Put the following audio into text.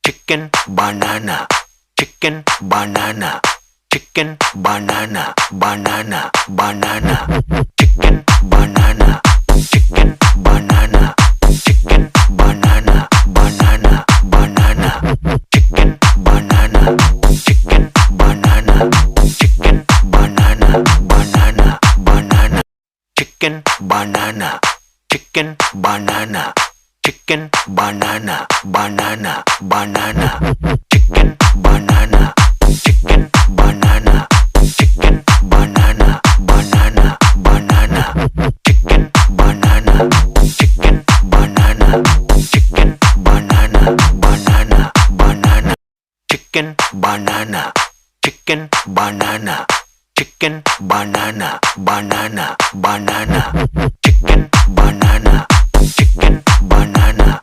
chicken banana, chicken banana, chicken banana, banana, banana, chicken banana, chicken banana, chicken banana, banana, banana, chicken banana, chicken banana, chicken banana, banana, banana, chicken banana, chicken banana, chicken banana, banana, banana, chicken banana, chicken banana, chicken banana, banana, banana, chicken banana, chicken banana, chicken banana, banana, banana, chicken banana, chicken banana, chicken banana, banana, banana, chicken banana, chicken banana,